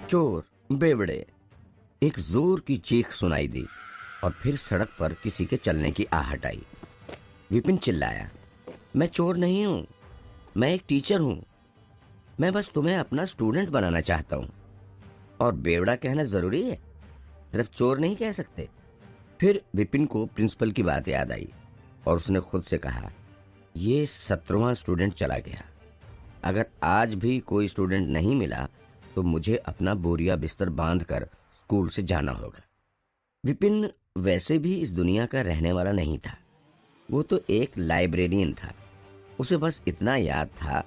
चोर, बेवड़े। एक जोर की चीख सुनाई दी और फिर सड़क पर किसी के चलने की आहट आई। विपिन चिल्लाया, मैं चोर नहीं हूं, मैं एक टीचर हूं। मैं बस तुम्हें अपना स्टूडेंट बनाना चाहता हूं। और बेवड़ा कहना जरूरी है? सिर्फ चोर नहीं कह सकते। फिर विपिन को प्रिंसिपल की बात याद आई और उसने खुद से कहा, ये 17वां स्टूडेंट चला गया। अगर आज भी कोई स्टूडेंट नहीं मिला तो मुझे अपना बोरिया बिस्तर बांधकर स्कूल से जाना होगा। विपिन वैसे भी इस दुनिया का रहने वाला नहीं था। वो तो एक लाइब्रेरियन था। उसे बस इतना याद था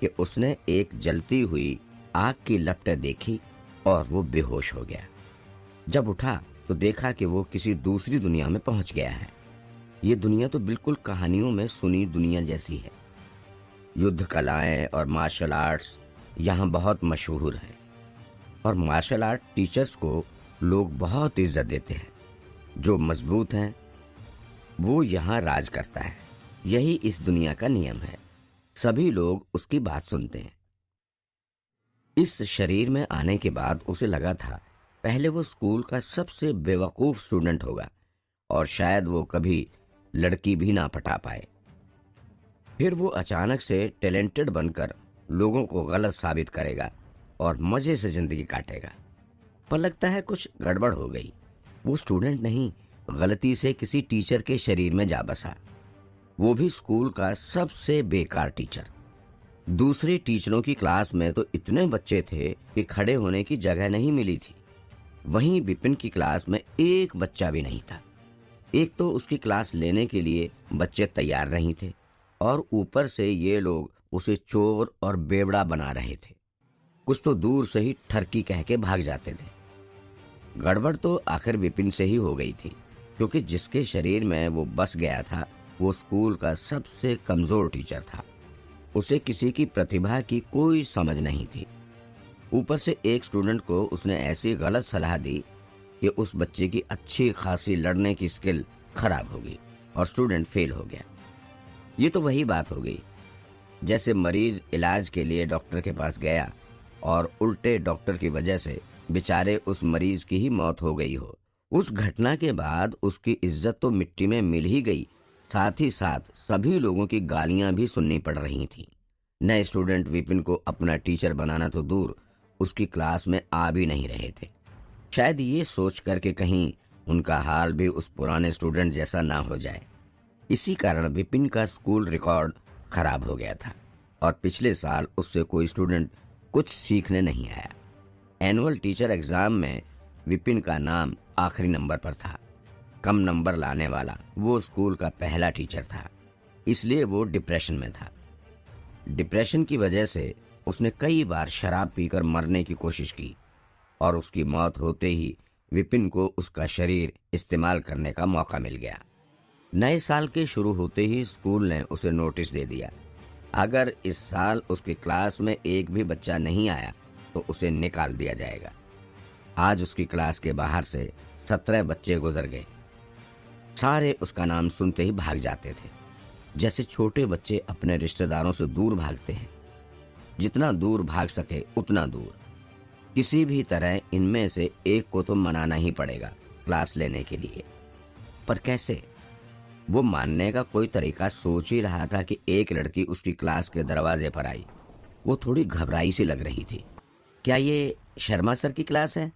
कि उसने एक जलती हुई आग की लपटें देखी और वो बेहोश हो गया। जब उठा तो देखा कि वो किसी दूसरी दुनिया में पहुंच गया है। ये दुनिया तो बिल्कुल कहानियों में सुनी दुनिया जैसी है। युद्ध कलाएं और मार्शल आर्ट्स यहाँ बहुत मशहूर हैं और मार्शल आर्ट टीचर्स को लोग बहुत इज्जत देते हैं। जो मजबूत हैं वो यहाँ राज करता है। यही इस दुनिया का नियम है। सभी लोग उसकी बात सुनते हैं। इस शरीर में आने के बाद उसे लगा था पहले वो स्कूल का सबसे बेवकूफ स्टूडेंट होगा और शायद वो कभी लड़की भी ना पटा पाए। फिर वो अचानक से टैलेंटेड बनकर लोगों को गलत साबित करेगा और मजे से जिंदगी काटेगा। पर लगता है कुछ गड़बड़ हो गई। वो स्टूडेंट नहीं, गलती से किसी टीचर के शरीर में जा बसा, वो भी स्कूल का सबसे बेकार टीचर। दूसरे टीचरों की क्लास में तो इतने बच्चे थे कि खड़े होने की जगह नहीं मिली थी। वहीं विपिन की क्लास में एक बच्चा भी नहीं था। एक तो उसकी क्लास लेने के लिए बच्चे तैयार नहीं थे और ऊपर से ये लोग उसे चोर और बेवड़ा बना रहे थे। कुछ तो दूर से ही ठरकी कह के भाग जाते थे। गड़बड़ तो आखिर विपिन से ही हो गई थी, क्योंकि जिसके शरीर में वो बस गया था वो स्कूल का सबसे कमजोर टीचर था। उसे किसी की प्रतिभा की कोई समझ नहीं थी। ऊपर से एक स्टूडेंट को उसने ऐसी गलत सलाह दी कि उस बच्चे की अच्छी खासी लड़ने की स्किल खराब हो गई और स्टूडेंट फेल हो गया। ये तो वही बात हो गई जैसे मरीज इलाज के लिए डॉक्टर के पास गया और उल्टे डॉक्टर की वजह से बेचारे उस मरीज की ही मौत हो गई हो। उस घटना के बाद उसकी इज्जत तो मिट्टी में मिल ही गई, साथ ही साथ सभी लोगों की गालियां भी सुननी पड़ रही थीं। नए स्टूडेंट विपिन को अपना टीचर बनाना तो दूर, उसकी क्लास में आ भी नहीं रहे थे। शायद ये सोच करके कहीं उनका हाल भी उस पुराने स्टूडेंट जैसा ना हो जाए। इसी कारण विपिन का स्कूल रिकॉर्ड खराब हो गया था और पिछले साल उससे कोई स्टूडेंट कुछ सीखने नहीं आया। एनुअल टीचर एग्जाम में विपिन का नाम आखिरी नंबर पर था। कम नंबर लाने वाला वो स्कूल का पहला टीचर था, इसलिए वो डिप्रेशन में था। डिप्रेशन की वजह से उसने कई बार शराब पीकर मरने की कोशिश की और उसकी मौत होते ही विपिन को उसका शरीर इस्तेमाल करने का मौका मिल गया। नए साल के शुरू होते ही स्कूल ने उसे नोटिस दे दिया, अगर इस साल उसकी क्लास में एक भी बच्चा नहीं आया तो उसे निकाल दिया जाएगा। आज उसकी क्लास के बाहर से 17 बच्चे गुजर गए। सारे उसका नाम सुनते ही भाग जाते थे, जैसे छोटे बच्चे अपने रिश्तेदारों से दूर भागते हैं। जितना दूर भाग सके उतना दूर। किसी भी तरह इनमें से एक को तो मनाना ही पड़ेगा क्लास लेने के लिए। पर कैसे? वो मानने का कोई तरीका सोच ही रहा था कि एक लड़की उसकी क्लास के दरवाजे पर आई। वो थोड़ी घबराई सी लग रही थी। क्या ये शर्मा सर की क्लास है?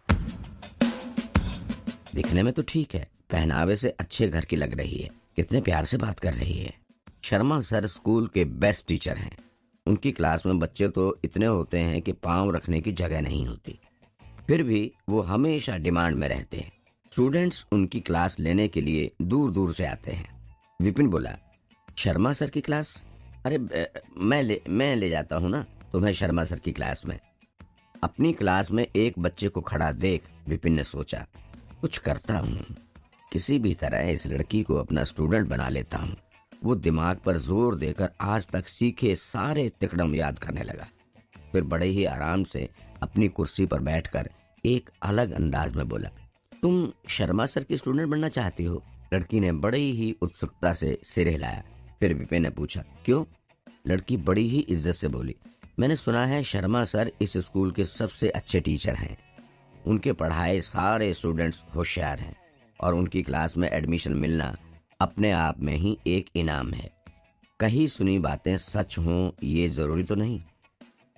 दिखने में तो ठीक है, पहनावे से अच्छे घर की लग रही है, कितने प्यार से बात कर रही है। शर्मा सर स्कूल के बेस्ट टीचर हैं। उनकी क्लास में बच्चे तो इतने होते हैं कि पांव रखने की जगह नहीं होती। फिर भी वो हमेशा डिमांड में रहते हैं। स्टूडेंट्स उनकी क्लास लेने के लिए दूर दूर से आते हैं। विपिन बोला, शर्मा सर की क्लास? अरे मैं ले जाता हूँ ना तुम्हें शर्मा सर की क्लास में। अपनी क्लास में एक बच्चे को खड़ा देख विपिन ने सोचा, कुछ करता हूँ, किसी भी तरह इस लड़की को अपना स्टूडेंट बना लेता हूँ। वो दिमाग पर जोर देकर आज तक सीखे सारे तिकड़म याद करने लगा। फिर बड़े ही आराम से अपनी कुर्सी पर बैठकर एक अलग अंदाज में बोला, तुम शर्मा सर की स्टूडेंट बनना चाहती हो? लड़की ने बड़ी ही उत्सुकता से सिर हिलाया। फिर विपिन ने पूछा, क्यों? लड़की बड़ी ही इज्जत से बोली, मैंने सुना है शर्मा सर इस स्कूल के सबसे अच्छे टीचर हैं। उनके पढ़ाए सारे स्टूडेंट्स होशियार हैं और उनकी क्लास में एडमिशन मिलना अपने आप में ही एक इनाम है। कही सुनी बातें सच हों ये ज़रूरी तो नहीं।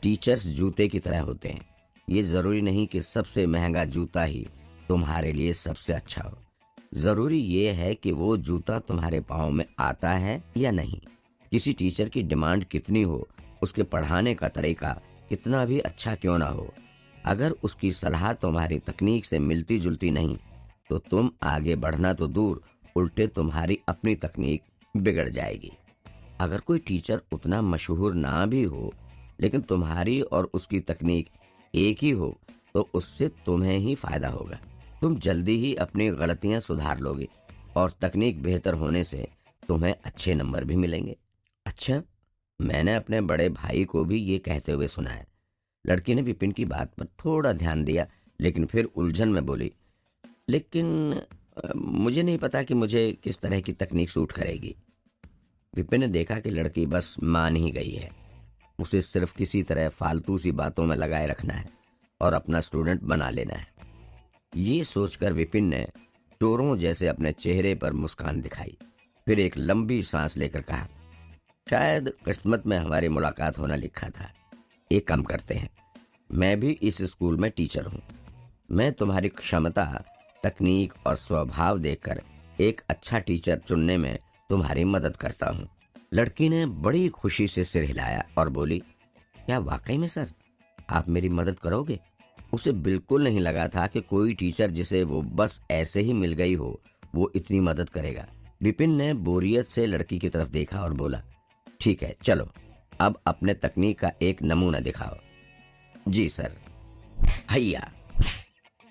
टीचर्स जूते की तरह होते हैं। ये ज़रूरी नहीं कि सबसे महंगा जूता ही तुम्हारे लिए सबसे अच्छा हो। ज़रूरी ये है कि वो जूता तुम्हारे पाँव में आता है या नहीं। किसी टीचर की डिमांड कितनी हो, उसके पढ़ाने का तरीका कितना भी अच्छा क्यों ना हो, अगर उसकी सलाह तुम्हारी तकनीक से मिलती जुलती नहीं तो तुम आगे बढ़ना तो दूर, उल्टे तुम्हारी अपनी तकनीक बिगड़ जाएगी। अगर कोई टीचर उतना मशहूर ना भी हो लेकिन तुम्हारी और उसकी तकनीक एक ही हो तो उससे तुम्हें ही फायदा होगा। तुम जल्दी ही अपनी गलतियां सुधार लोगे और तकनीक बेहतर होने से तुम्हें अच्छे नंबर भी मिलेंगे। अच्छा, मैंने अपने बड़े भाई को भी ये कहते हुए सुना है। लड़की ने विपिन की बात पर थोड़ा ध्यान दिया लेकिन फिर उलझन में बोली, लेकिन मुझे नहीं पता कि मुझे किस तरह की तकनीक सूट करेगी। विपिन ने देखा कि लड़की बस मान ही गई है। उसे सिर्फ किसी तरह फालतू सी बातों में लगाए रखना है और अपना स्टूडेंट बना लेना है। ये सोचकर विपिन ने चोरों जैसे अपने चेहरे पर मुस्कान दिखाई, फिर एक लंबी सांस लेकर कहा, शायद किस्मत में हमारी मुलाकात होना लिखा था। एक काम करते हैं, मैं भी इस स्कूल में टीचर हूँ। मैं तुम्हारी क्षमता, तकनीक और स्वभाव देखकर एक अच्छा टीचर चुनने में तुम्हारी मदद करता हूँ। लड़की ने बड़ी खुशी से सिर हिलाया और बोली, क्या वाकई में सर आप मेरी मदद करोगे? उसे बिल्कुल नहीं लगा था कि कोई टीचर जिसे वो बस ऐसे ही मिल गई हो वो इतनी मदद करेगा। विपिन ने बोरियत से लड़की की तरफ देखा और बोला, ठीक है चलो अब अपने तकनीक का एक नमूना दिखाओ। जी सर। हैया।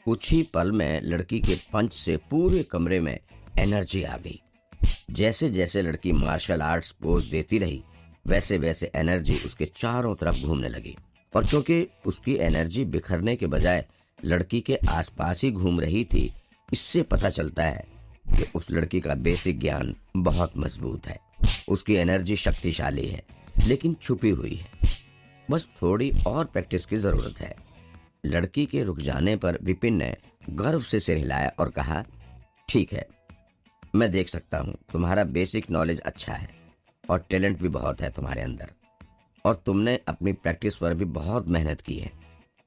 कुछ ही पल में लड़की के पंच से पूरे कमरे में एनर्जी आ गई। जैसे जैसे लड़की मार्शल आर्ट्स पोज देती रही वैसे वैसे एनर्जी उसके चारों तरफ घूमने लगी और क्योंकि उसकी एनर्जी बिखरने के बजाय लड़की के आसपास ही घूम रही थी, इससे पता चलता है कि उस लड़की का बेसिक ज्ञान बहुत मजबूत है। उसकी एनर्जी शक्तिशाली है लेकिन छुपी हुई है, बस थोड़ी और प्रैक्टिस की जरूरत है। लड़की के रुक जाने पर विपिन ने गर्व से सिर हिलाया और कहा, ठीक है, मैं देख सकता हूँ तुम्हारा बेसिक नॉलेज अच्छा है और टैलेंट भी बहुत है तुम्हारे अंदर, और तुमने अपनी प्रैक्टिस पर भी बहुत मेहनत की है।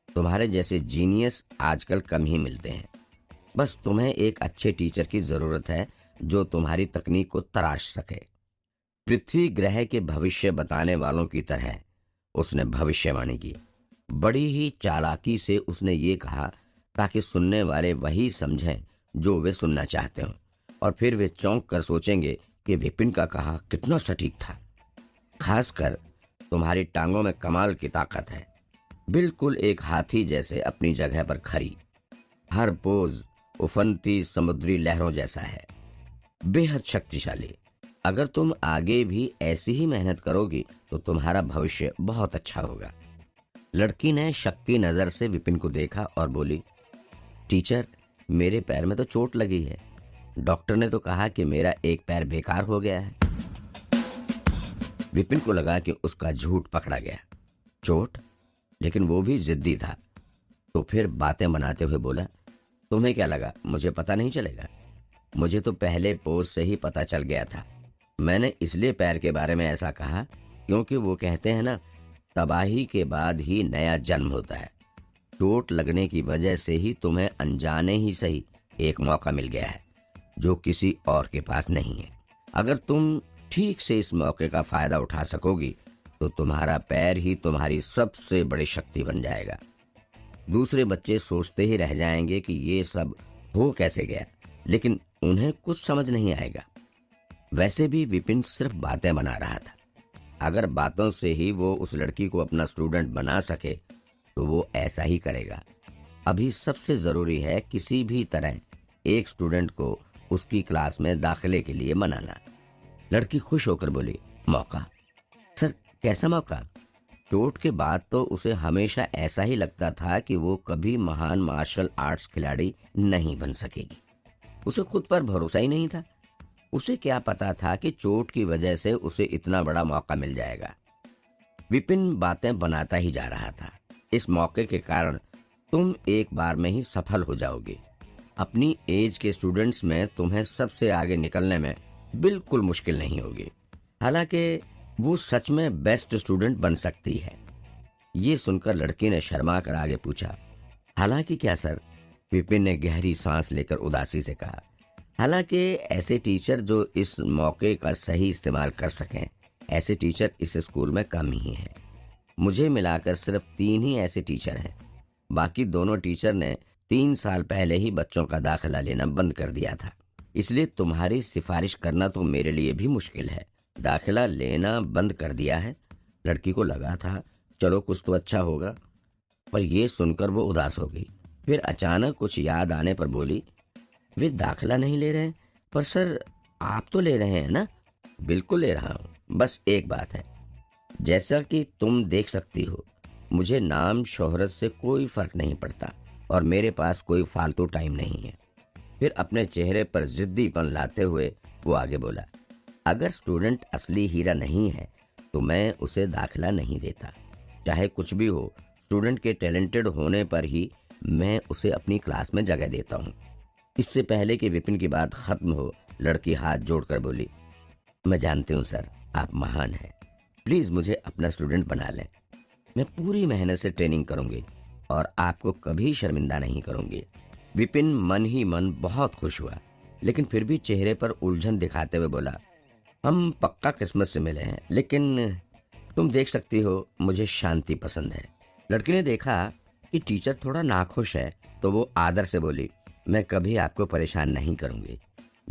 तुम्हारे जैसे जीनियस आजकल कम ही मिलते हैं। बस तुम्हें एक अच्छे टीचर की जरूरत है जो तुम्हारी तकनीक को तराश सके। पृथ्वी ग्रह के भविष्य बताने वालों की तरह उसने भविष्यवाणी की। बड़ी ही चालाकी से उसने ये कहा ताकि सुनने वाले वही समझें जो वे सुनना चाहते हो, और फिर वे चौंक कर सोचेंगे कि विपिन का कहा कितना सटीक था। खासकर तुम्हारी टांगों में कमाल की ताकत है, बिल्कुल एक हाथी जैसे अपनी जगह पर खड़ी। हर पोज उफनती समुद्री लहरों जैसा है, बेहद शक्तिशाली। अगर तुम आगे भी ऐसी ही मेहनत करोगी तो तुम्हारा भविष्य बहुत अच्छा होगा। लड़की ने शक की नजर से विपिन को देखा और बोली, टीचर मेरे पैर में तो चोट लगी है। डॉक्टर ने तो कहा कि मेरा एक पैर बेकार हो गया है। विपिन को लगा कि उसका झूठ पकड़ा गया। चोट? लेकिन वो भी जिद्दी था, तो फिर बातें बनाते हुए बोला, तुम्हें क्या लगा मुझे पता नहीं चलेगा? मुझे तो पहले पोज से ही पता चल गया था। मैंने इसलिए पैर के बारे में ऐसा कहा क्योंकि वो कहते हैं ना, तबाही के बाद ही नया जन्म होता है। चोट लगने की वजह से ही तुम्हें अनजाने ही सही एक मौका मिल गया है जो किसी और के पास नहीं है। अगर तुम ठीक से इस मौके का फायदा उठा सकोगी तो तुम्हारा पैर ही तुम्हारी सबसे बड़ी शक्ति बन जाएगा। दूसरे बच्चे सोचते ही रह जाएंगे कि ये सब हो कैसे गया, लेकिन उन्हें कुछ समझ नहीं आएगा। वैसे भी विपिन सिर्फ बातें बना रहा था। अगर बातों से ही वो उस लड़की को अपना स्टूडेंट बना सके तो वो ऐसा ही करेगा। अभी सबसे जरूरी है किसी भी तरह एक स्टूडेंट को उसकी क्लास में दाखिले के लिए मनाना। लड़की खुश होकर बोली, मौका? सर कैसा मौका? चोट के बाद तो उसे हमेशा ऐसा ही लगता था कि वो कभी महान मार्शल आर्ट्स खिलाड़ी नहीं बन सकेगी। उसे खुद पर भरोसा ही नहीं था। उसे क्या पता था कि चोट की वजह से उसे इतना बड़ा मौका मिल जाएगा। विपिन बातें बनाता ही जा रहा था। इस मौके के कारण तुम एक बार में ही सफल हो जाओगे। अपनी एज के स्टूडेंट्स में तुम्हें सबसे आगे निकलने में बिल्कुल मुश्किल नहीं होगी। हालांकि वो सच में बेस्ट स्टूडेंट बन सकती है। ये सुनकर लड़की ने शर्मा कर आगे पूछा, हालांकि क्या सर? विपिन ने गहरी सांस लेकर उदासी से कहा, हालांकि ऐसे टीचर जो इस मौके का सही इस्तेमाल कर सकें, ऐसे टीचर इस स्कूल में कम ही हैं। मुझे मिलाकर सिर्फ 3 ही ऐसे टीचर हैं। बाकी दोनों टीचर ने 3 साल पहले ही बच्चों का दाखिला लेना बंद कर दिया था। इसलिए तुम्हारी सिफारिश करना तो मेरे लिए भी मुश्किल है। दाखिला लेना बंद कर दिया है? लड़की को लगा था चलो कुछ तो अच्छा होगा, पर यह सुनकर वो उदास हो गई। फिर अचानक कुछ याद आने पर बोली, वे दाखिला नहीं ले रहे हैं? पर सर आप तो ले रहे हैं ना? बिल्कुल ले रहा हूँ, बस एक बात है, जैसा कि तुम देख सकती हो, मुझे नाम शोहरत से कोई फर्क नहीं पड़ता और मेरे पास कोई फालतू टाइम नहीं है। फिर अपने चेहरे पर जिद्दीपन लाते हुए वो आगे बोला, अगर स्टूडेंट असली हीरा नहीं है तो मैं उसे दाखिला नहीं देता। चाहे कुछ भी हो, स्टूडेंट के टैलेंटेड होने पर ही मैं उसे अपनी क्लास में जगह देता हूँ। इससे पहले कि विपिन की बात खत्म हो, लड़की हाथ जोड़कर बोली, मैं जानती हूँ सर, आप महान हैं। प्लीज मुझे अपना स्टूडेंट बना लें। मैं पूरी मेहनत से ट्रेनिंग करूंगी और आपको कभी शर्मिंदा नहीं करूंगी। विपिन मन ही मन बहुत खुश हुआ, लेकिन फिर भी चेहरे पर उलझन दिखाते हुए बोला, हम पक्का किस्मत से मिले हैं, लेकिन तुम देख सकती हो मुझे शांति पसंद है। लड़की ने देखा कि टीचर थोड़ा नाखुश है तो वो आदर से बोली, मैं कभी आपको परेशान नहीं करूंगी,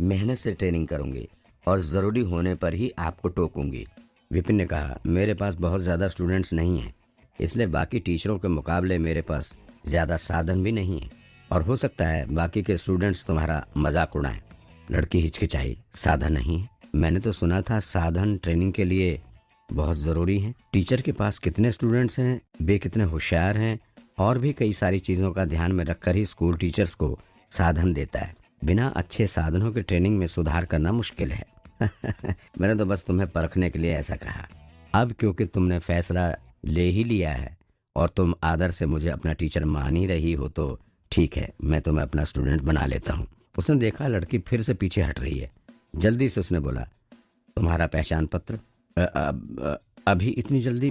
मेहनत से ट्रेनिंग करूंगी और जरूरी होने पर ही आपको टोकूंगी। विपिन ने कहा, मेरे पास बहुत ज्यादा स्टूडेंट्स नहीं हैं, इसलिए बाकी टीचरों के मुकाबले मेरे पास ज्यादा साधन भी नहीं है और हो सकता है बाकी के स्टूडेंट्स तुम्हारा मजाक उड़ाएं। लड़की हिचकिचाई, साधन नहीं है? मैंने तो सुना था साधन ट्रेनिंग के लिए बहुत जरूरी है। टीचर के पास कितने स्टूडेंट्स हैं, वे कितने होशियार हैं और भी कई सारी चीजों का ध्यान में रखकर ही स्कूल टीचर्स को साधन देता है। बिना अच्छे साधनों के ट्रेनिंग में सुधार करना मुश्किल है। मैंने तो बस तुम्हें परखने के लिए ऐसा कहा। अब क्योंकि तुमने फैसला ले ही लिया है और तुम आदर से मुझे अपना टीचर मान ही रही हो तो ठीक है, मैं तुम्हें अपना स्टूडेंट बना लेता हूँ। उसने देखा लड़की फिर से पीछे हट रही है। जल्दी से उसने बोला, तुम्हारा पहचान पत्र? अभी इतनी जल्दी?